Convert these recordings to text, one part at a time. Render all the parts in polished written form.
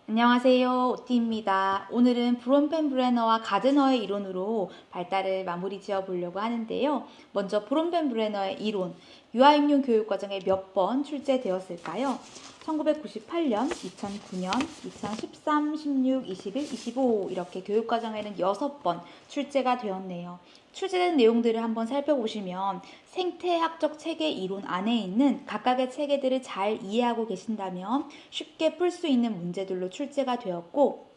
안녕하세요. 오티입니다. 오늘은 브론펜브레너와 가드너의 이론으로 발달을 마무리 지어 보려고 하는데요. 먼저 브론펜브레너의 이론, 유아인용 교육과정에 몇 번 출제되었을까요? 1998년, 2009년, 2013, 16, 21, 25 이렇게 교육과정에는 6번 출제가 되었네요. 출제된 내용들을 한번 살펴보시면 생태학적 체계 이론 안에 있는 각각의 체계들을 잘 이해하고 계신다면 쉽게 풀 수 있는 문제들로 출제가 되었고,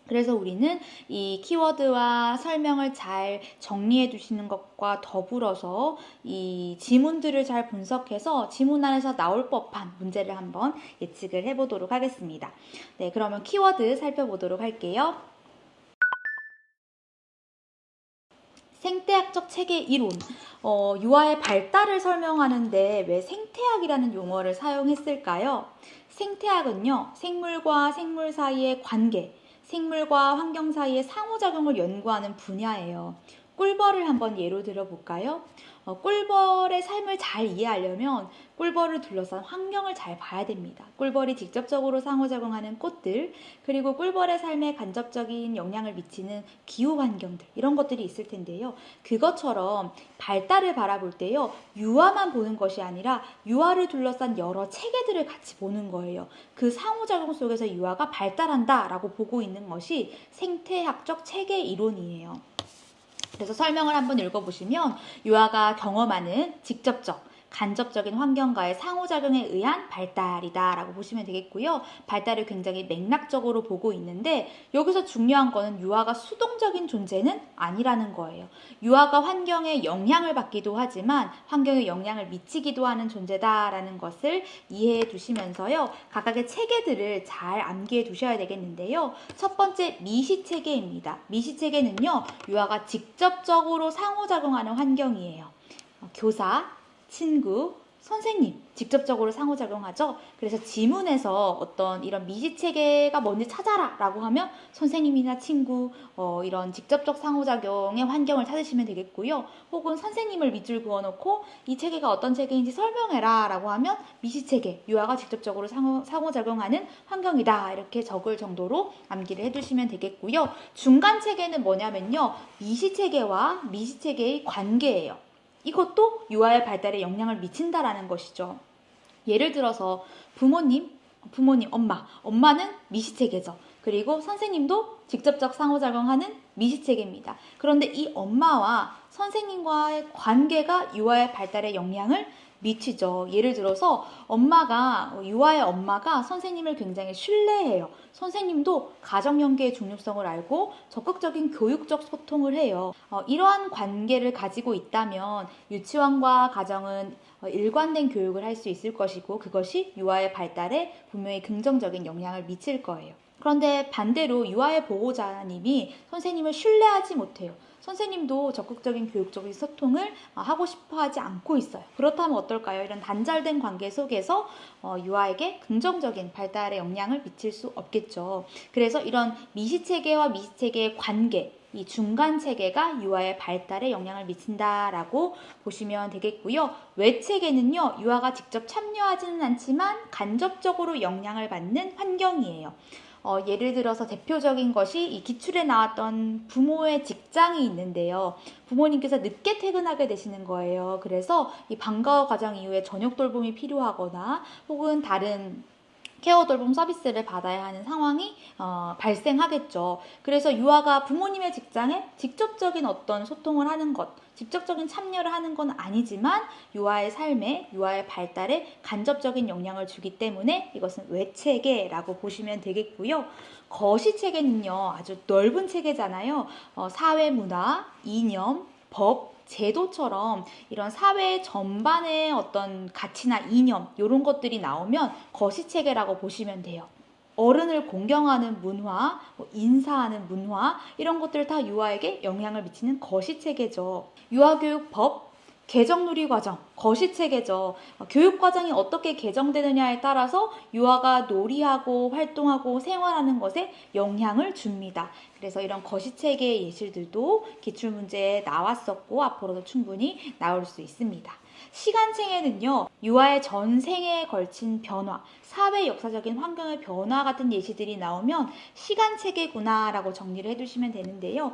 그래서 우리는 이 키워드와 설명을 잘 정리해 두시는 것과 더불어서 이 지문들을 잘 분석해서 지문 안에서 나올 법한 문제를 한번 예측을 해보도록 하겠습니다. 네, 그러면 키워드 살펴보도록 할게요. 생태학적 체계 이론, 유아의 발달을 설명하는데 왜 생태학이라는 용어를 사용했을까요? 생태학은요, 생물과 생물 사이의 관계, 생물과 환경 사이의 상호작용을 연구하는 분야예요. 꿀벌을 한번 예로 들어볼까요? 꿀벌의 삶을 잘 이해하려면 꿀벌을 둘러싼 환경을 잘 봐야 됩니다. 꿀벌이 직접적으로 상호작용하는 꽃들, 그리고 꿀벌의 삶에 간접적인 영향을 미치는 기후 환경들, 이런 것들이 있을 텐데요. 그것처럼 발달을 바라볼 때요, 유아만 보는 것이 아니라 유아를 둘러싼 여러 체계들을 같이 보는 거예요. 그 상호작용 속에서 유아가 발달한다라고 보고 있는 것이 생태학적 체계 이론이에요. 그래서 설명을 한번 읽어보시면 유아가 경험하는 직접적, 간접적인 환경과의 상호작용에 의한 발달이다 라고 보시면 되겠고요. 발달을 굉장히 맥락적으로 보고 있는데 여기서 중요한 거는 유아가 수동적인 존재는 아니라는 거예요. 유아가 환경에 영향을 받기도 하지만 환경에 영향을 미치기도 하는 존재다라는 것을 이해해 두시면서요. 각각의 체계들을 잘 암기해 두셔야 되겠는데요. 첫 번째 미시체계입니다. 미시체계는요. 유아가 직접적으로 상호작용하는 환경이에요. 교사, 친구, 선생님 직접적으로 상호작용하죠. 그래서 지문에서 어떤 이런 미시체계가 뭔지 찾아라 라고 하면 선생님이나 친구 이런 직접적 상호작용의 환경을 찾으시면 되겠고요. 혹은 선생님을 밑줄 그어놓고 이 체계가 어떤 체계인지 설명해라 라고 하면 미시체계, 유아가 직접적으로 상호작용하는 환경이다 이렇게 적을 정도로 암기를 해두시면 되겠고요. 중간 체계는 뭐냐면요. 미시체계와 미시체계의 관계예요. 이것도 유아의 발달에 영향을 미친다라는 것이죠. 예를 들어서 부모님, 엄마는 미시체계죠. 그리고 선생님도 직접적 상호작용하는 미시체계입니다. 그런데 이 엄마와 선생님과의 관계가 유아의 발달에 영향을 미치죠. 예를 들어서 유아의 엄마가 선생님을 굉장히 신뢰해요. 선생님도 가정연계의 중요성을 알고 적극적인 교육적 소통을 해요. 이러한 관계를 가지고 있다면 유치원과 가정은 일관된 교육을 할 수 있을 것이고 그것이 유아의 발달에 분명히 긍정적인 영향을 미칠 거예요. 그런데 반대로 유아의 보호자님이 선생님을 신뢰하지 못해요. 선생님도 적극적인 교육적인 소통을 하고 싶어 하지 않고 있어요. 그렇다면 어떨까요? 이런 단절된 관계 속에서 유아에게 긍정적인 발달에 영향을 미칠 수 없겠죠. 그래서 이런 미시체계와 미시체계의 관계, 이 중간 체계가 유아의 발달에 영향을 미친다라고 보시면 되겠고요. 외체계는요, 유아가 직접 참여하지는 않지만 간접적으로 영향을 받는 환경이에요. 예를 들어서 대표적인 것이 이 기출에 나왔던 부모의 직장이 있는데요. 부모님께서 늦게 퇴근하게 되시는 거예요. 그래서 이 방과 과정 이후에 저녁 돌봄이 필요하거나 혹은 다른 케어 돌봄 서비스를 받아야 하는 상황이 발생하겠죠. 그래서 유아가 부모님의 직장에 직접적인 어떤 소통을 하는 것, 직접적인 참여를 하는 건 아니지만 유아의 삶에, 유아의 발달에 간접적인 영향을 주기 때문에 이것은 외체계라고 보시면 되겠고요. 거시체계는요, 아주 넓은 체계잖아요. 사회문화, 이념, 법, 제도처럼 이런 사회 전반의 어떤 가치나 이념 이런 것들이 나오면 거시체계라고 보시면 돼요. 어른을 공경하는 문화, 인사하는 문화 이런 것들 다 유아에게 영향을 미치는 거시체계죠. 유아교육법, 개정놀이과정, 거시체계죠. 교육과정이 어떻게 개정되느냐에 따라서 유아가 놀이하고 활동하고 생활하는 것에 영향을 줍니다. 그래서 이런 거시체계의 예시들도 기출문제에 나왔었고 앞으로도 충분히 나올 수 있습니다. 시간책에는요, 유아의 전생에 걸친 변화, 사회 역사적인 환경의 변화 같은 예시들이 나오면 시간체계구나라고 정리를 해두시면 되는데요.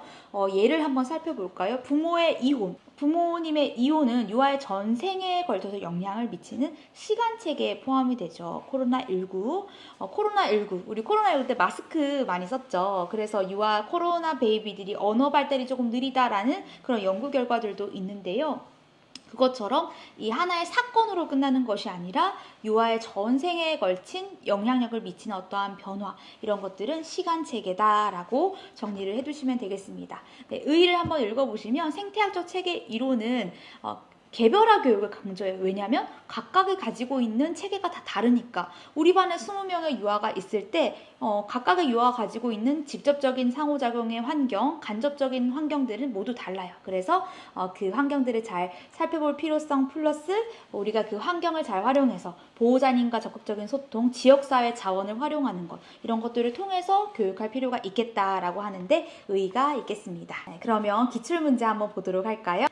예를 한번 살펴볼까요? 부모의 이혼. 부모님의 이혼은 유아의 전생에 걸쳐서 영향을 미치는 시간체계에 포함이 되죠. 코로나19. 우리 코로나19 때 마스크 많이 썼죠. 그래서 유아 코로나 베이비들이 언어 발달이 조금 느리다라는 그런 연구 결과들도 있는데요. 그것처럼 이 하나의 사건으로 끝나는 것이 아니라 유아의 전생에 걸친 영향력을 미치는 어떠한 변화, 이런 것들은 시간체계다라고 정리를 해두시면 되겠습니다. 네, 의의를 한번 읽어보시면 생태학적 체계 이론은 개별화 교육을 강조해요. 왜냐하면 각각이 가지고 있는 체계가 다 다르니까. 우리 반에 20명의 유아가 있을 때 각각의 유아가 가지고 있는 직접적인 상호작용의 환경, 간접적인 환경들은 모두 달라요. 그래서 그 환경들을 잘 살펴볼 필요성 플러스 우리가 그 환경을 잘 활용해서 보호자님과 적극적인 소통, 지역사회 자원을 활용하는 것, 이런 것들을 통해서 교육할 필요가 있겠다라고 하는데 의의가 있겠습니다. 네, 그러면 기출문제 한번 보도록 할까요?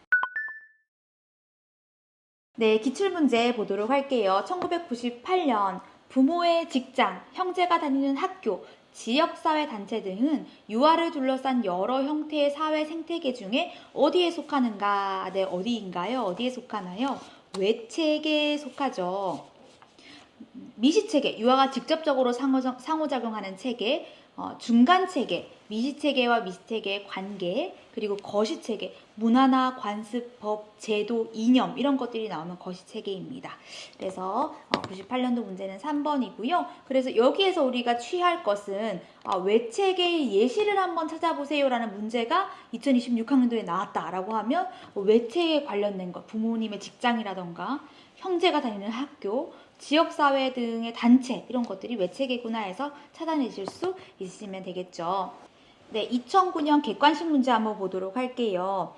네, 기출문제 보도록 할게요. 1998년 부모의 직장, 형제가 다니는 학교, 지역사회 단체 등은 유아를 둘러싼 여러 형태의 사회 생태계 중에 어디에 속하는가? 네, 어디인가요? 어디에 속하나요? 외체계에 속하죠. 미시체계, 유아가 직접적으로 상호작용하는 체계, 중간체계, 미시체계와 미시체계의 관계, 그리고 거시체계, 문화나 관습, 법, 제도, 이념 이런 것들이 나오면 거시체계입니다. 그래서 98년도 문제는 3번이고요. 그래서 여기에서 우리가 취할 것은 외체계의 예시를 한번 찾아보세요 라는 문제가 2026학년도에 나왔다라고 하면 외체계에 관련된 것, 부모님의 직장이라던가 형제가 다니는 학교, 지역사회 등의 단체, 이런 것들이 외체계구나 해서 찾아내실 수 있으시면 되겠죠. 네, 2009년 객관식 문제 한번 보도록 할게요.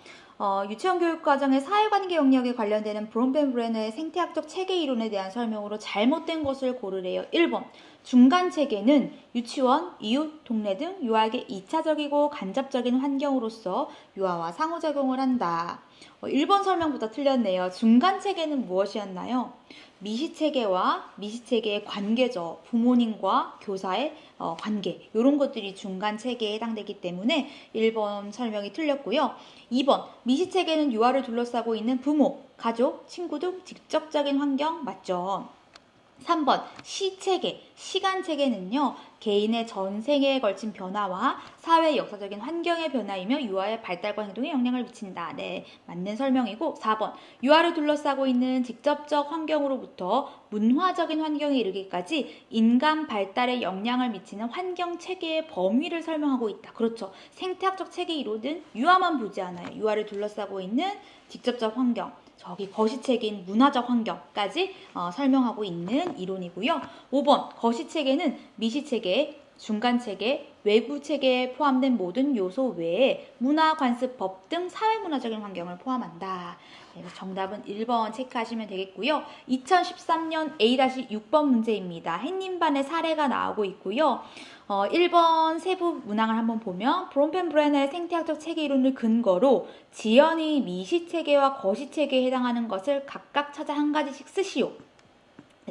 유치원 교육 과정의 사회관계 영역에 관련되는 브론펜브레너의 생태학적 체계 이론에 대한 설명으로 잘못된 것을 고르래요. 1번, 중간 체계는 유치원, 이웃, 동네 등 유아에게 2차적이고 간접적인 환경으로서 유아와 상호작용을 한다. 1번 설명보다 틀렸네요. 중간 체계는 무엇이었나요? 미시체계와 미시체계의 관계죠. 부모님과 교사의 관계, 이런 것들이 중간 체계에 해당되기 때문에 1번 설명이 틀렸고요. 2번, 미시체계는 유아를 둘러싸고 있는 부모, 가족, 친구 등 직접적인 환경 맞죠. 3번, 시체계, 시간체계는요, 개인의 전생에 걸친 변화와 사회 역사적인 환경의 변화이며 유아의 발달과 행동에 영향을 미친다. 네, 맞는 설명이고, 4번, 유아를 둘러싸고 있는 직접적 환경으로부터 문화적인 환경에 이르기까지 인간 발달에 영향을 미치는 환경 체계의 범위를 설명하고 있다. 그렇죠. 생태학적 체계 이론은 유아만 보지 않아요. 유아를 둘러싸고 있는 직접적 환경, 저기 거시체계인 문화적 환경까지 설명하고 있는 이론이고요. 5번, 거시체계는 미시체계, 중간체계, 외부체계에 포함된 모든 요소 외에 문화, 관습, 법 등 사회문화적인 환경을 포함한다. 그래서 정답은 1번 체크하시면 되겠고요. 2013년 A-6번 문제입니다. 햇님반의 사례가 나오고 있고요. 1번 세부 문항을 한번 보면 브론펜브레너의 생태학적 체계 이론을 근거로 지연이 미시체계와 거시체계에 해당하는 것을 각각 찾아 한 가지씩 쓰시오.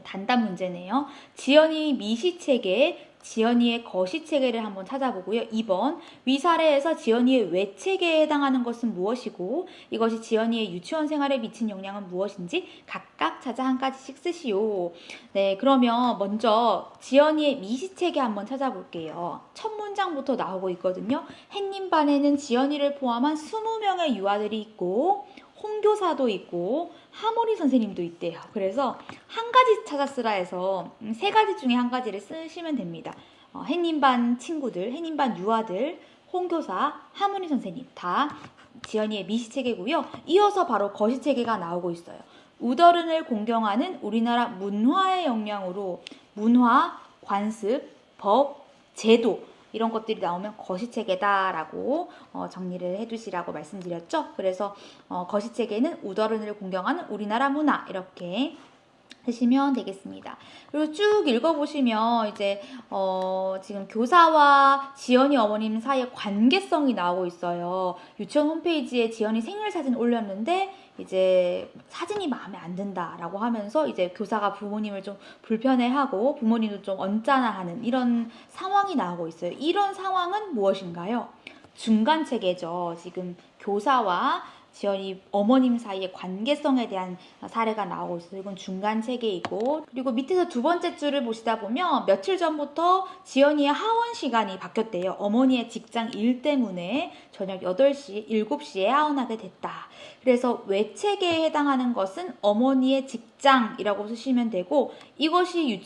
단답 문제네요. 지연이 미시체계, 지연이의 거시체계를 한번 찾아보고요. 2번, 위 사례에서 지연이의 외체계에 해당하는 것은 무엇이고 이것이 지연이의 유치원 생활에 미친 영향은 무엇인지 각각 찾아 한 가지씩 쓰시오. 네, 그러면 먼저 지연이의 미시체계 한번 찾아볼게요. 첫 문장부터 나오고 있거든요. 햇님 반에는 지연이를 포함한 20명의 유아들이 있고 홍교사도 있고 하모니 선생님도 있대요. 그래서 한 가지 찾아 쓰라 해서 세 가지 중에 한 가지를 쓰시면 됩니다. 햇님반 친구들, 햇님반 유아들, 홍교사, 하모니 선생님 다 지연이의 미시체계고요. 이어서 바로 거시체계가 나오고 있어요. 우더른을 공경하는 우리나라 문화의 영향으로 문화, 관습, 법, 제도 이런 것들이 나오면 거시체계다라고 정리를 해두시라고 말씀드렸죠. 그래서 거시체계는 우더른을 공경하는 우리나라 문화 이렇게 하시면 되겠습니다. 그리고 쭉 읽어보시면 이제 지금 교사와 지연이 어머님 사이의 관계성이 나오고 있어요. 유치원 홈페이지에 지연이 생일 사진 올렸는데 이제 사진이 마음에 안 든다라고 하면서 이제 교사가 부모님을 좀 불편해하고 부모님도 좀 언짢아하는 이런 상황이 나오고 있어요. 이런 상황은 무엇인가요? 중간 체계죠. 지금 교사와 지연이 어머님 사이의 관계성에 대한 사례가 나오고 있어요. 이건 중간 체계이고, 그리고 밑에서 두 번째 줄을 보시다 보면 며칠 전부터 지연이의 하원 시간이 바뀌었대요. 어머니의 직장 일 때문에 저녁 8시, 7시에 하원하게 됐다. 그래서 외체계에 해당하는 것은 어머니의 직장이라고 쓰시면 되고, 이것이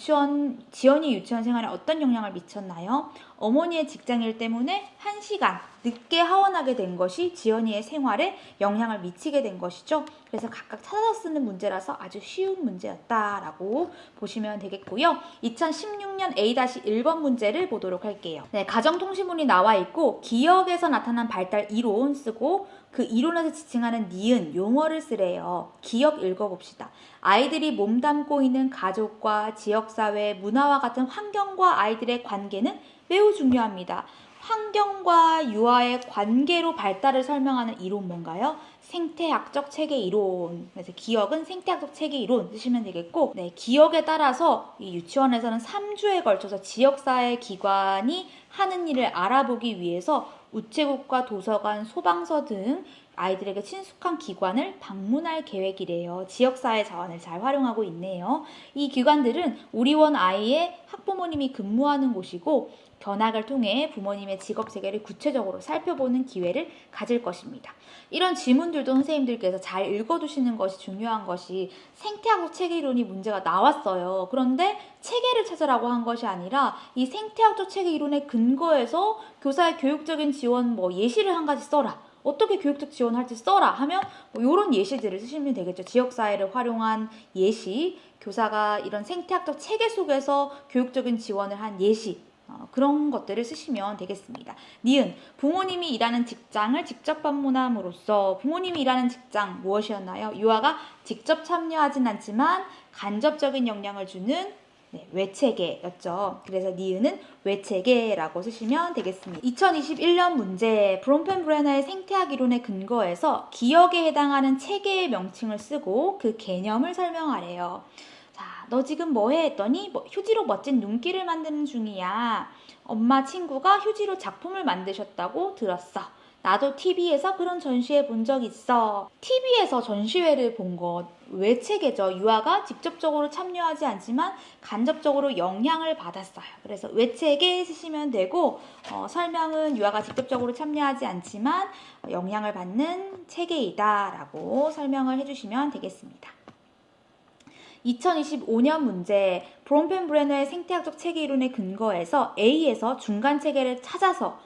지연이 유치원 생활에 어떤 영향을 미쳤나요? 어머니의 직장일 때문에 1시간 늦게 하원하게 된 것이 지연이의 생활에 영향을 미치게 된 것이죠. 그래서 각각 찾아서 쓰는 문제라서 아주 쉬운 문제였다라고 보시면 되겠고요. 2016년 A-1번 문제를 보도록 할게요. 네, 가정통신문이 나와 있고 기억에서 나타난 발달 이론 쓰고 그 이론에서 지칭하는 니은, 용어를 쓰래요. 기억 읽어봅시다. 아이들이 몸담고 있는 가족과 지역사회, 문화와 같은 환경과 아이들의 관계는 매우 중요합니다. 환경과 유아의 관계로 발달을 설명하는 이론 뭔가요? 생태학적 체계 이론. 그래서 기억은 생태학적 체계 이론 쓰시면 되겠고, 네, 기억에 따라서 이 유치원에서는 3주에 걸쳐서 지역사회 기관이 하는 일을 알아보기 위해서 우체국과 도서관, 소방서 등 아이들에게 친숙한 기관을 방문할 계획이래요. 지역사회 자원을 잘 활용하고 있네요. 이 기관들은 우리원 아이의 학부모님이 근무하는 곳이고 견학을 통해 부모님의 직업세계를 구체적으로 살펴보는 기회를 가질 것입니다. 이런 지문들도 선생님들께서 잘 읽어두시는 것이 중요한 것이 생태학적 체계이론이 문제가 나왔어요. 그런데 체계를 찾으라고 한 것이 아니라 이 생태학적 체계 이론에 근거해서 교사의 교육적인 지원 예시를 한 가지 써라. 어떻게 교육적 지원할지 써라 하면 이런 예시들을 쓰시면 되겠죠. 지역사회를 활용한 예시, 교사가 이런 생태학적 체계 속에서 교육적인 지원을 한 예시, 그런 것들을 쓰시면 되겠습니다. 니은, 부모님이 일하는 직장을 직접 방문함으로써 부모님이 일하는 직장 무엇이었나요? 유아가 직접 참여하진 않지만 간접적인 영향을 주는 외체계였죠. 그래서 니은은 외체계라고 쓰시면 되겠습니다. 2021년 문제, 브롬펜브레너의 생태학 이론에 근거해서 기억에 해당하는 체계의 명칭을 쓰고 그 개념을 설명하래요. 자, 너 지금 뭐해? 했더니 휴지로 멋진 눈길을 만드는 중이야. 엄마 친구가 휴지로 작품을 만드셨다고 들었어. 나도 TV에서 그런 전시회 본 적 있어. TV에서 전시회를 본 것 외체계죠. 유아가 직접적으로 참여하지 않지만 간접적으로 영향을 받았어요. 그래서 외체계 쓰시면 되고 설명은 유아가 직접적으로 참여하지 않지만 영향을 받는 체계이다라고 설명을 해주시면 되겠습니다. 2025년 문제, 브롬펜브레너의 생태학적 체계 이론에 근거해서 A에서 중간 체계를 찾아서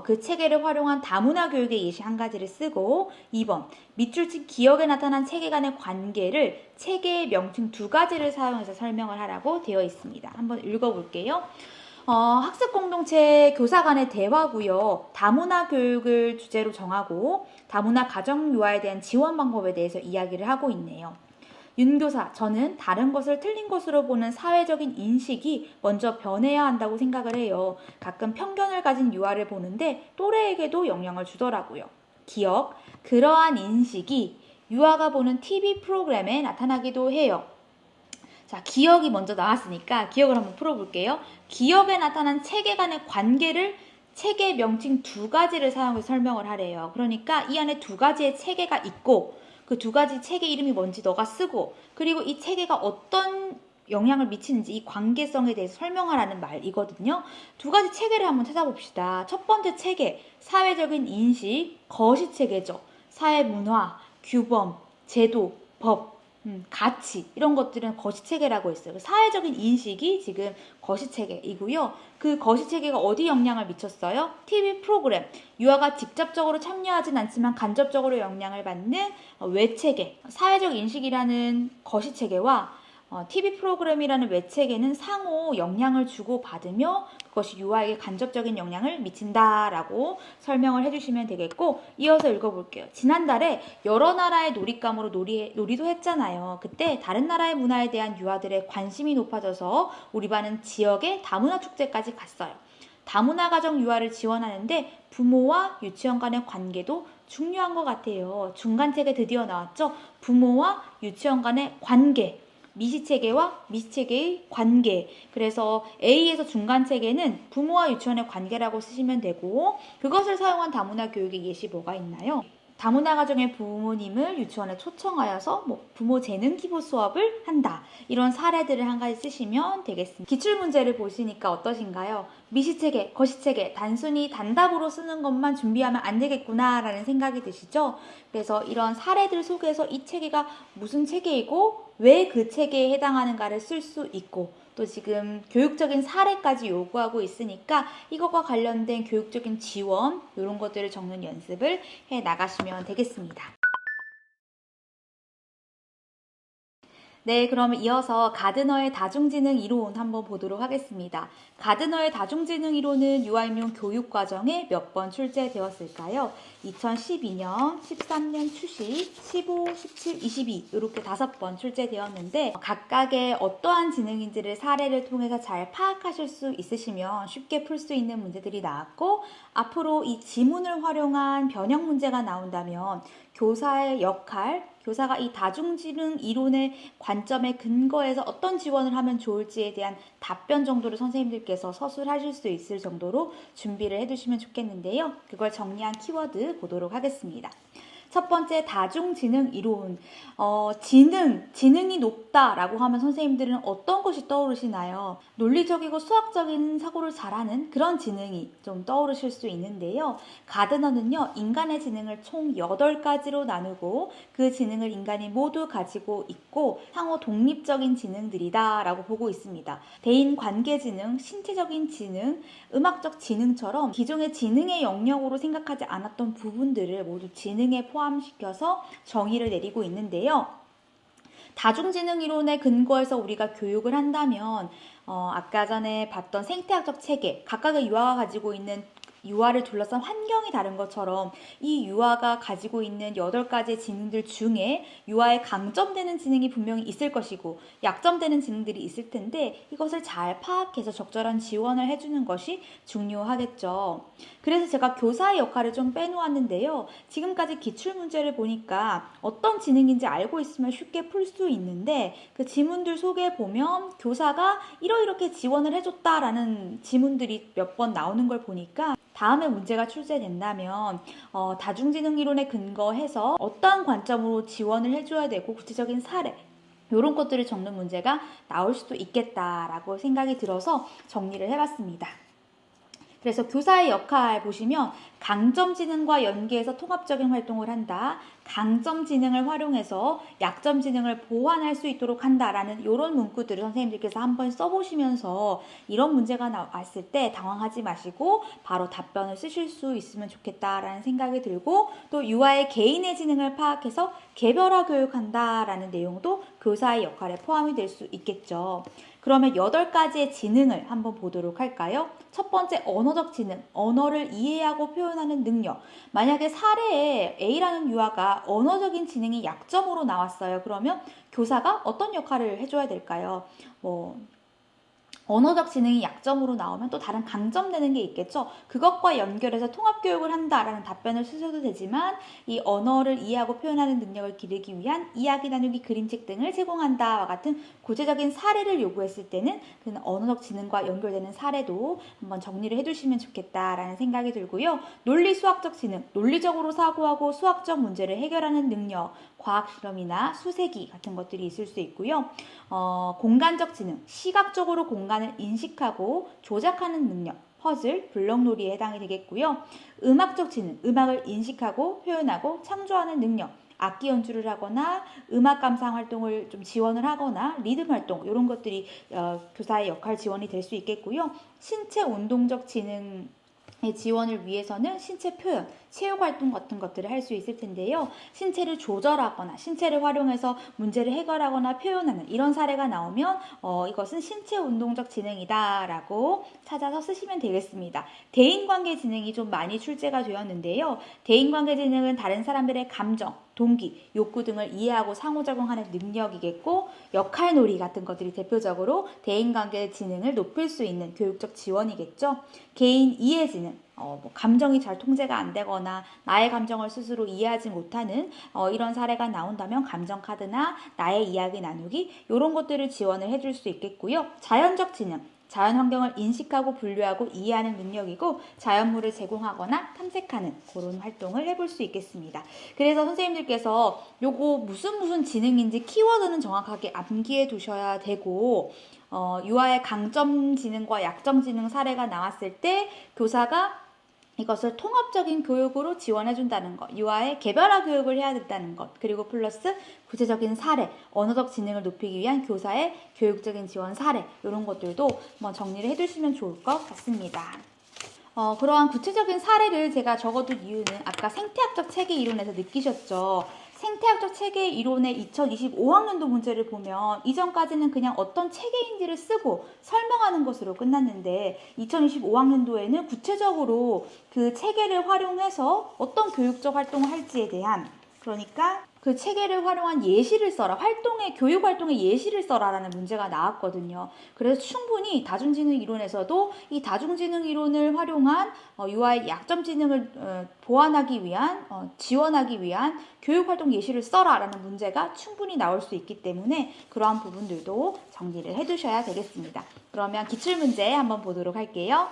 그 체계를 활용한 다문화 교육의 예시 한 가지를 쓰고 2번, 밑줄 친 기억에 나타난 체계 간의 관계를 체계의 명칭 2가지를 사용해서 설명을 하라고 되어 있습니다. 한번 읽어볼게요. 학습 공동체 교사 간의 대화고요. 다문화 교육을 주제로 정하고 다문화 가정 유아에 대한 지원 방법에 대해서 이야기를 하고 있네요. 윤교사, 저는 다른 것을 틀린 것으로 보는 사회적인 인식이 먼저 변해야 한다고 생각을 해요. 가끔 편견을 가진 유아를 보는데 또래에게도 영향을 주더라고요. 기억, 그러한 인식이 유아가 보는 TV 프로그램에 나타나기도 해요. 자, 기억이 먼저 나왔으니까 기억을 한번 풀어볼게요. 기억에 나타난 체계 간의 관계를 체계 명칭 2가지를 사용해서 설명을 하래요. 그러니까 이 안에 2가지의 체계가 있고 그 2가지 체계 이름이 뭔지 너가 쓰고 그리고 이 체계가 어떤 영향을 미치는지 이 관계성에 대해서 설명하라는 말이거든요. 2가지 체계를 한번 찾아봅시다. 첫 번째 체계, 사회적인 인식, 거시체계죠. 사회문화, 규범, 제도, 법, 가치 이런 것들은 거시체계라고 했어요. 사회적인 인식이 지금 거시체계이고요. 그 거시체계가 어디 영향을 미쳤어요? TV 프로그램. 유아가 직접적으로 참여하진 않지만 간접적으로 영향을 받는 외체계. 사회적 인식이라는 거시체계와 TV 프로그램이라는 매체계는 상호 영향을 주고받으며 그것이 유아에게 간접적인 영향을 미친다라고 설명을 해주시면 되겠고, 이어서 읽어볼게요. 지난달에 여러 나라의 놀잇감으로 놀이도 했잖아요. 그때 다른 나라의 문화에 대한 유아들의 관심이 높아져서 우리 반은 지역의 다문화 축제까지 갔어요. 다문화 가정 유아를 지원하는데 부모와 유치원 간의 관계도 중요한 것 같아요. 중간책에 드디어 나왔죠. 부모와 유치원 간의 관계. 미시체계와 미시체계의 관계. 그래서 A에서 중간체계는 부모와 유치원의 관계라고 쓰시면 되고, 그것을 사용한 다문화 교육의 예시 뭐가 있나요? 다문화 가정의 부모님을 유치원에 초청하여서 부모 재능 기부 수업을 한다. 이런 사례들을 한 가지 쓰시면 되겠습니다. 기출문제를 보시니까 어떠신가요? 미시체계, 거시체계, 단순히 단답으로 쓰는 것만 준비하면 안 되겠구나 라는 생각이 드시죠? 그래서 이런 사례들 속에서 이 체계가 무슨 체계이고 왜 그 체계에 해당하는가를 쓸 수 있고, 또 지금 교육적인 사례까지 요구하고 있으니까 이것과 관련된 교육적인 지원 이런 것들을 적는 연습을 해 나가시면 되겠습니다. 네, 그러면 이어서 가드너의 다중지능 이론 한번 보도록 하겠습니다. 가드너의 다중지능 이론은 유아임용 교육과정에 몇 번 출제되었을까요? 2012년, 13년 출시, 15, 17, 22 이렇게 5번 출제되었는데, 각각의 어떠한 지능인지를 사례를 통해서 잘 파악하실 수 있으시면 쉽게 풀 수 있는 문제들이 나왔고, 앞으로 이 지문을 활용한 변형 문제가 나온다면 교사의 역할, 교사가 이 다중지능 이론의 관점에 근거해서 어떤 지원을 하면 좋을지에 대한 답변 정도를 선생님들께서 서술하실 수 있을 정도로 준비를 해두시면 좋겠는데요. 그걸 정리한 키워드 보도록 하겠습니다. 첫 번째, 다중지능 이론. 지능이 높다라고 하면 선생님들은 어떤 것이 떠오르시나요? 논리적이고 수학적인 사고를 잘하는 그런 지능이 좀 떠오르실 수 있는데요. 가드너는요, 인간의 지능을 총 8가지로 나누고 그 지능을 인간이 모두 가지고 있고 상호 독립적인 지능들이다 라고 보고 있습니다. 대인관계지능, 신체적인 지능, 음악적 지능처럼 기존의 지능의 영역으로 생각하지 않았던 부분들을 모두 지능에 포함시켜서 정의를 내리고 있는데요. 다중지능 이론에 근거해서 우리가 교육을 한다면 아까 전에 봤던 생태학적 체계, 각각의 유아가 가지고 있는 유아를 둘러싼 환경이 다른 것처럼 이 유아가 가지고 있는 8가지의 지능들 중에 유아의 강점되는 지능이 분명히 있을 것이고 약점되는 지능들이 있을 텐데, 이것을 잘 파악해서 적절한 지원을 해주는 것이 중요하겠죠. 그래서 제가 교사의 역할을 좀 빼놓았는데요. 지금까지 기출문제를 보니까 어떤 지능인지 알고 있으면 쉽게 풀 수 있는데, 그 지문들 속에 보면 교사가 이렇게 지원을 해줬다라는 지문들이 몇 번 나오는 걸 보니까 다음에 문제가 출제된다면 다중지능 이론에 근거해서 어떠한 관점으로 지원을 해줘야 되고 구체적인 사례 이런 것들을 적는 문제가 나올 수도 있겠다라고 생각이 들어서 정리를 해봤습니다. 그래서 교사의 역할 보시면 강점 지능과 연계해서 통합적인 활동을 한다. 강점 지능을 활용해서 약점 지능을 보완할 수 있도록 한다라는 이런 문구들을 선생님들께서 한번 써보시면서 이런 문제가 나왔을 때 당황하지 마시고 바로 답변을 쓰실 수 있으면 좋겠다라는 생각이 들고, 또 유아의 개인의 지능을 파악해서 개별화 교육한다라는 내용도 교사의 역할에 포함이 될 수 있겠죠. 그러면 8가지의 지능을 한번 보도록 할까요? 첫 번째, 언어적 지능, 언어를 이해하고 표현하는 능력. 만약에 사례에 A라는 유아가 언어적인 지능이 약점으로 나왔어요. 그러면 교사가 어떤 역할을 해줘야 될까요? 언어적 지능이 약점으로 나오면 또 다른 강점되는 게 있겠죠. 그것과 연결해서 통합교육을 한다라는 답변을 쓰셔도 되지만, 이 언어를 이해하고 표현하는 능력을 기르기 위한 이야기 나누기 그림책 등을 제공한다와 같은 구체적인 사례를 요구했을 때는 그 언어적 지능과 연결되는 사례도 한번 정리를 해주시면 좋겠다라는 생각이 들고요. 논리 수학적 지능, 논리적으로 사고하고 수학적 문제를 해결하는 능력, 과학 실험이나 수세기 같은 것들이 있을 수 있고요. 공간적 지능, 시각적으로 공간을 인식하고 조작하는 능력, 퍼즐, 블록놀이에 해당이 되겠고요. 음악적 지능, 음악을 인식하고 표현하고 창조하는 능력, 악기 연주를 하거나 음악 감상 활동을 좀 지원을 하거나 리듬 활동 이런 것들이 교사의 역할 지원이 될 수 있겠고요. 신체 운동적 지능 지원을 위해서는 신체 표현, 체육 활동 같은 것들을 할 수 있을 텐데요. 신체를 조절하거나 신체를 활용해서 문제를 해결하거나 표현하는 이런 사례가 나오면 이것은 신체 운동적 지능이다라고 찾아서 쓰시면 되겠습니다. 대인관계 지능이 좀 많이 출제가 되었는데요. 대인관계 지능은 다른 사람들의 감정, 동기, 욕구 등을 이해하고 상호작용하는 능력이겠고, 역할놀이 같은 것들이 대표적으로 대인관계 지능을 높일 수 있는 교육적 지원이겠죠. 개인 이해 지능, 감정이 잘 통제가 안 되거나 나의 감정을 스스로 이해하지 못하는 이런 사례가 나온다면 감정 카드나 나의 이야기 나누기 이런 것들을 지원을 해줄 수 있겠고요. 자연적 지능, 자연 환경을 인식하고 분류하고 이해하는 능력이고 자연물을 제공하거나 탐색하는 그런 활동을 해볼 수 있겠습니다. 그래서 선생님들께서 요거 무슨 지능인지 키워드는 정확하게 암기해 두셔야 되고 유아의 강점 지능과 약점 지능 사례가 나왔을 때 교사가 이것을 통합적인 교육으로 지원해준다는 것, 유아의 개별화 교육을 해야 된다는 것, 그리고 플러스 구체적인 사례, 언어적 지능을 높이기 위한 교사의 교육적인 지원 사례 이런 것들도 한번 정리를 해두시면 좋을 것 같습니다. 그러한 구체적인 사례를 제가 적어둔 이유는 아까 생태학적 체계 이론에서 느끼셨죠? 생태학적 체계 이론의 2025학년도 문제를 보면 이전까지는 그냥 어떤 체계인지를 쓰고 설명하는 것으로 끝났는데 2025학년도에는 구체적으로 그 체계를 활용해서 어떤 교육적 활동을 할지에 대한 그러니까 그 체계를 활용한 예시를 써라. 교육 활동의 예시를 써라라는 문제가 나왔거든요. 그래서 충분히 다중지능 이론에서도 이 다중지능 이론을 활용한 유아의 약점 지능을 보완하기 위한, 지원하기 위한 교육 활동 예시를 써라라는 문제가 충분히 나올 수 있기 때문에 그러한 부분들도 정리를 해두셔야 되겠습니다. 그러면 기출문제 한번 보도록 할게요.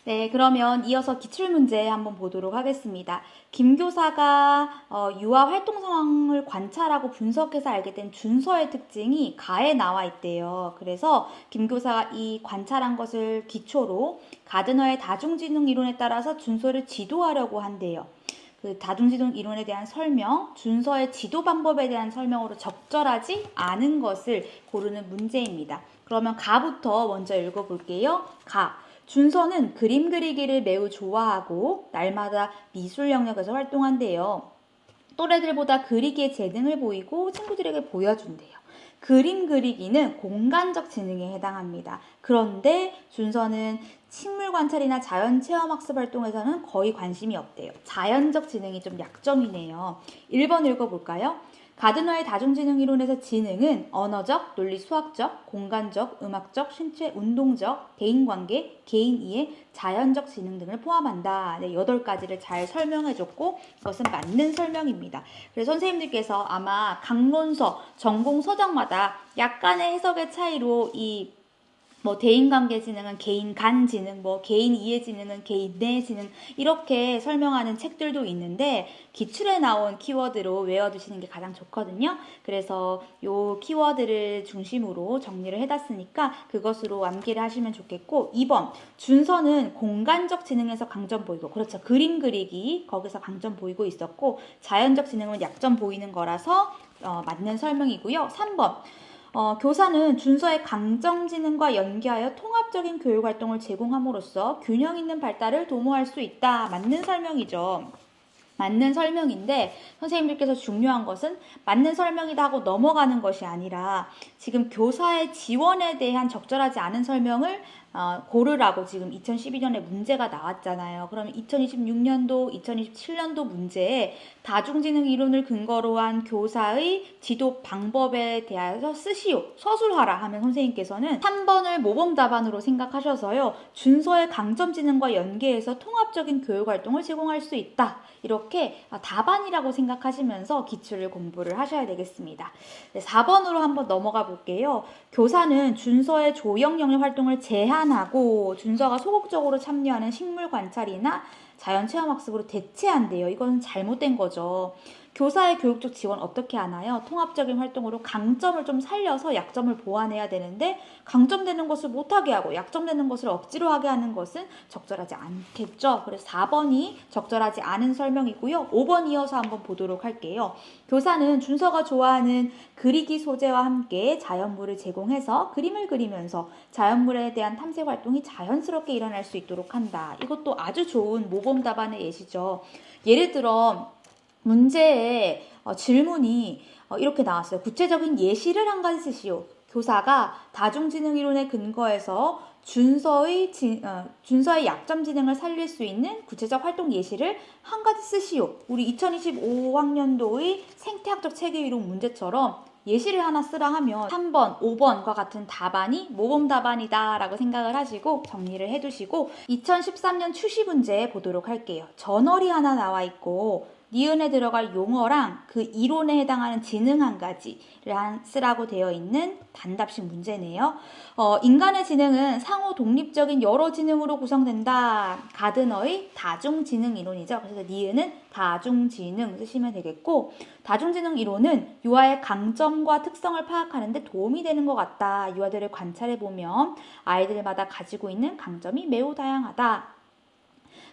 네, 그러면 이어서 기출문제 한번 보도록 하겠습니다. 김 교사가 유아 활동 상황을 관찰하고 분석해서 알게 된 준서의 특징이 가에 나와 있대요. 그래서 김 교사가 이 관찰한 것을 기초로 가드너의 다중지능 이론에 따라서 준서를 지도하려고 한대요. 그 다중지능 이론에 대한 설명, 준서의 지도 방법에 대한 설명으로 적절하지 않은 것을 고르는 문제입니다. 그러면 가부터 먼저 읽어볼게요. 가. 준서는 그림 그리기를 매우 좋아하고 날마다 미술 영역에서 활동한대요. 또래들보다 그리기에 재능을 보이고 친구들에게 보여준대요. 그림 그리기는 공간적 지능에 해당합니다. 그런데 준서는 식물 관찰이나 자연 체험 학습 활동에서는 거의 관심이 없대요. 자연적 지능이 좀 약점이네요. 1번 읽어볼까요? 가드너의 다중지능 이론에서 지능은 언어적, 논리 수학적, 공간적, 음악적, 신체 운동적, 대인관계, 개인 이해, 자연적 지능 등을 포함한다. 네, 8가지를 잘 설명해줬고 이것은 맞는 설명입니다. 그래서 선생님들께서 아마 강론서, 전공 서적마다 약간의 해석의 차이로 대인관계 지능은 개인 간 지능, 개인 이해 지능은 개인 내 지능 이렇게 설명하는 책들도 있는데 기출에 나온 키워드로 외워두시는 게 가장 좋거든요. 그래서 요 키워드를 중심으로 정리를 해놨으니까 그것으로 암기를 하시면 좋겠고 2번 준서는 공간적 지능에서 강점 보이고 그렇죠. 그림 그리기 거기서 강점 보이고 있었고 자연적 지능은 약점 보이는 거라서 맞는 설명이고요. 3번 교사는 준서의 강점지능과 연계하여 통합적인 교육활동을 제공함으로써 균형 있는 발달을 도모할 수 있다. 맞는 설명이죠. 맞는 설명인데 선생님들께서 중요한 것은 맞는 설명이다 하고 넘어가는 것이 아니라 지금 교사의 지원에 대한 적절하지 않은 설명을 고르라고 지금 2012년에 문제가 나왔잖아요. 그러면 2026년도, 2027년도 문제에 다중지능 이론을 근거로 한 교사의 지도 방법에 대해서 쓰시오, 서술하라 하면 선생님께서는 3번을 모범 답안으로 생각하셔서요. 준서의 강점지능과 연계해서 통합적인 교육활동을 제공할 수 있다. 이렇게 답안이라고 생각하시면서 기출을 공부를 하셔야 되겠습니다. 네, 4번으로 한번 넘어가 볼게요. 교사는 준서의 조형 영역 활동을 제한하고 준서가 소극적으로 참여하는 식물 관찰이나 자연 체험 학습으로 대체한대요. 이건 잘못된 거죠. 교사의 교육적 지원 어떻게 하나요? 통합적인 활동으로 강점을 좀 살려서 약점을 보완해야 되는데 강점되는 것을 못하게 하고 약점되는 것을 억지로 하게 하는 것은 적절하지 않겠죠. 그래서 4번이 적절하지 않은 설명이고요. 5번 이어서 한번 보도록 할게요. 교사는 준서가 좋아하는 그리기 소재와 함께 자연물을 제공해서 그림을 그리면서 자연물에 대한 탐색 활동이 자연스럽게 일어날 수 있도록 한다. 이것도 아주 좋은 모범 답안의 예시죠. 예를 들어 문제에 질문이 이렇게 나왔어요. 구체적인 예시를 한 가지 쓰시오. 교사가 다중지능 이론에 근거해서 준서의 약점 지능을 살릴 수 있는 구체적 활동 예시를 한 가지 쓰시오. 우리 2025학년도의 생태학적 체계 이론 문제처럼 예시를 하나 쓰라 하면 3번, 5번과 같은 답안이 모범 답안이다 라고 생각을 하시고 정리를 해두시고 2013년 추시 문제 보도록 할게요. 전월이 하나 나와 있고 니은에 들어갈 용어랑 그 이론에 해당하는 지능 한 가지를 쓰라고 되어 있는 단답식 문제네요. 인간의 지능은 상호 독립적인 여러 지능으로 구성된다. 가드너의 다중지능 이론이죠. 그래서 니은은 다중지능 쓰시면 되겠고 다중지능 이론은 유아의 강점과 특성을 파악하는 데 도움이 되는 것 같다. 유아들을 관찰해보면 아이들마다 가지고 있는 강점이 매우 다양하다.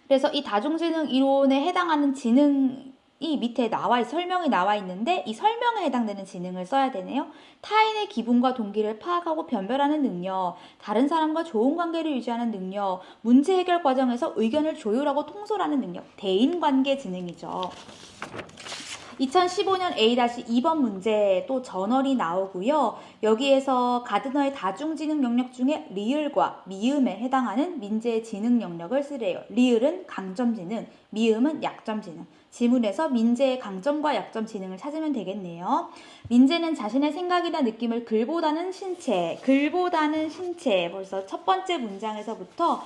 그래서 이 다중지능 이론에 해당하는 지능이 밑에 설명이 나와 있는데 이 설명에 해당되는 지능을 써야 되네요. 타인의 기분과 동기를 파악하고 변별하는 능력, 다른 사람과 좋은 관계를 유지하는 능력, 문제 해결 과정에서 의견을 조율하고 통솔하는 능력, 대인관계 지능이죠. 2015년 A-2번 문제 또 전월이 나오고요. 여기에서 가드너의 다중지능 영역 중에 리을과 미음에 해당하는 민재의 지능 영역을 쓰래요. 리을은 강점지능, 미음은 약점지능. 지문에서 민재의 강점과 약점 지능을 찾으면 되겠네요. 민재는 자신의 생각이나 느낌을 글보다는 신체, 벌써 첫 번째 문장에서부터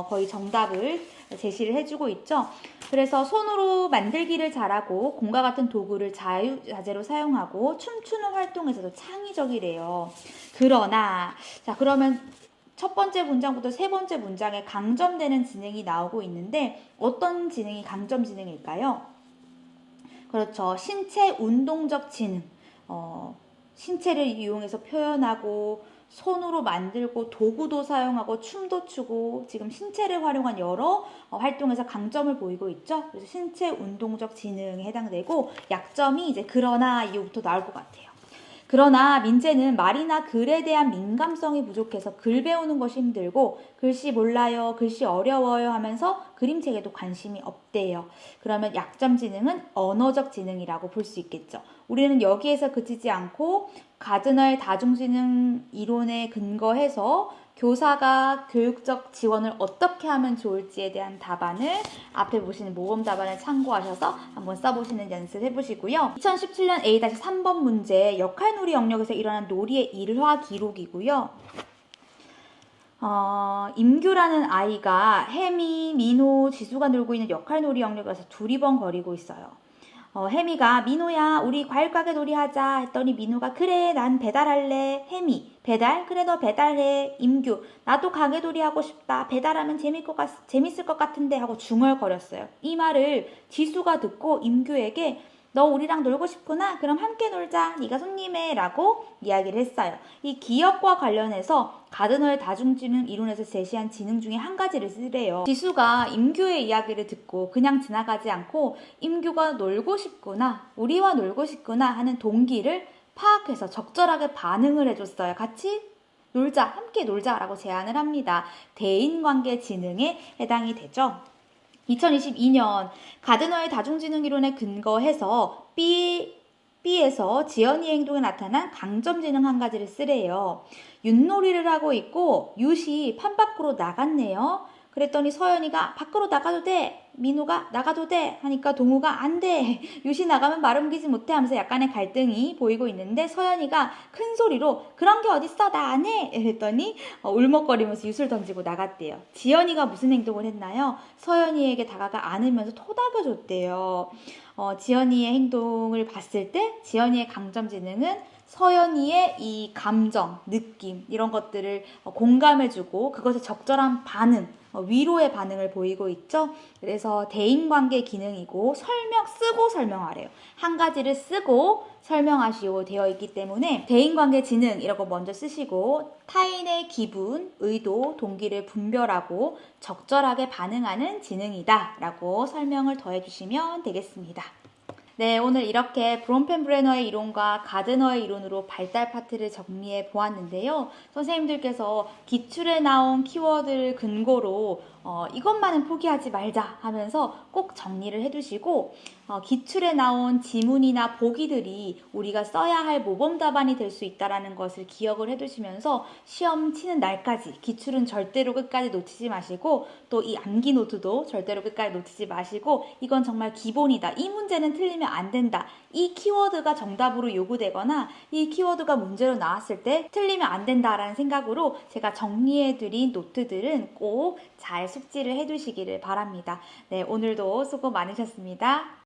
거의 정답을 제시를 해주고 있죠. 그래서 손으로 만들기를 잘하고 공과 같은 도구를 자유자재로 사용하고 춤추는 활동에서도 창의적이래요. 그러면 첫 번째 문장부터 세 번째 문장에 강점되는 지능이 나오고 있는데 어떤 지능이 강점 지능일까요? 그렇죠. 신체 운동적 지능. 신체를 이용해서 표현하고 손으로 만들고 도구도 사용하고 춤도 추고 지금 신체를 활용한 여러 활동에서 강점을 보이고 있죠. 그래서 신체 운동적 지능에 해당되고 약점이 이제 그러나 이후부터 나올 것 같아요. 그러나 민재는 말이나 글에 대한 민감성이 부족해서 글 배우는 것이 힘들고 글씨 몰라요, 글씨 어려워요 하면서 그림책에도 관심이 없대요. 그러면 약점 지능은 언어적 지능이라고 볼 수 있겠죠. 우리는 여기에서 그치지 않고 가드너의 다중지능 이론에 근거해서 교사가 교육적 지원을 어떻게 하면 좋을지에 대한 답안을 앞에 보시는 모범 답안을 참고하셔서 한번 써보시는 연습 해보시고요. 2017년 A-3번 문제 역할놀이 영역에서 일어난 놀이의 일화 기록이고요. 임규라는 아이가 혜미, 민호, 지수가 놀고 있는 역할놀이 영역에서 두리번거리고 있어요. 혜미가 민호야 우리 과일가게 놀이하자 했더니 민호가 그래 난 배달할래. 혜미 배달? 그래 너 배달해. 임규 나도 가게놀이 하고 싶다. 배달하면 재밌을 것 같은데 하고 중얼거렸어요. 이 말을 지수가 듣고 임규에게 너 우리랑 놀고 싶구나? 그럼 함께 놀자. 네가 손님해 라고 이야기를 했어요. 이 기억과 관련해서 가드너의 다중지능 이론에서 제시한 지능 중에 한 가지를 쓰래요. 지수가 임규의 이야기를 듣고 그냥 지나가지 않고 임규가 놀고 싶구나, 우리와 놀고 싶구나 하는 동기를 파악해서 적절하게 반응을 해줬어요. 같이 놀자, 함께 놀자라고 제안을 합니다. 대인관계 지능에 해당이 되죠. 2022년 가드너의 다중지능 이론에 근거해서 B에서 지연이의 행동에 나타난 강점지능 한 가지를 쓰래요. 윷놀이를 하고 있고 윷이 판 밖으로 나갔네요. 그랬더니 서연이가 밖으로 나가도 돼. 민호가 나가도 돼 하니까 동우가 안 돼. 윷이 나가면 말 옮기지 못해 하면서 약간의 갈등이 보이고 있는데 서연이가 큰 소리로 그런 게 어딨어 나 안 해. 이랬더니 울먹거리면서 윷을 던지고 나갔대요. 지연이가 무슨 행동을 했나요? 서연이에게 다가가 안으면서 토닥여줬대요. 지연이의 행동을 봤을 때 지연이의 강점 지능은 서연이의 이 감정, 느낌 이런 것들을 공감해주고 그것에 적절한 반응, 위로의 반응을 보이고 있죠. 그래서 대인관계 기능이고 쓰고 설명하래요. 한 가지를 쓰고 설명하시오 되어 있기 때문에 대인관계 지능이라고 먼저 쓰시고 타인의 기분, 의도, 동기를 분별하고 적절하게 반응하는 지능이다 라고 설명을 더해주시면 되겠습니다. 네, 오늘 이렇게 브롬펜브레너의 이론과 가드너의 이론으로 발달 파트를 정리해 보았는데요. 선생님들께서 기출에 나온 키워드를 근거로 이것만은 포기하지 말자 하면서 꼭 정리를 해두시고 기출에 나온 지문이나 보기들이 우리가 써야 할 모범 답안이 될 수 있다는 것을 기억을 해두시면서 시험 치는 날까지 기출은 절대로 끝까지 놓치지 마시고 또 이 암기 노트도 절대로 끝까지 놓치지 마시고 이건 정말 기본이다. 이 문제는 틀리면 안 된다. 이 키워드가 정답으로 요구되거나 이 키워드가 문제로 나왔을 때 틀리면 안 된다라는 생각으로 제가 정리해드린 노트들은 꼭 잘 숙지를 해두시기를 바랍니다. 네, 오늘도 수고 많으셨습니다.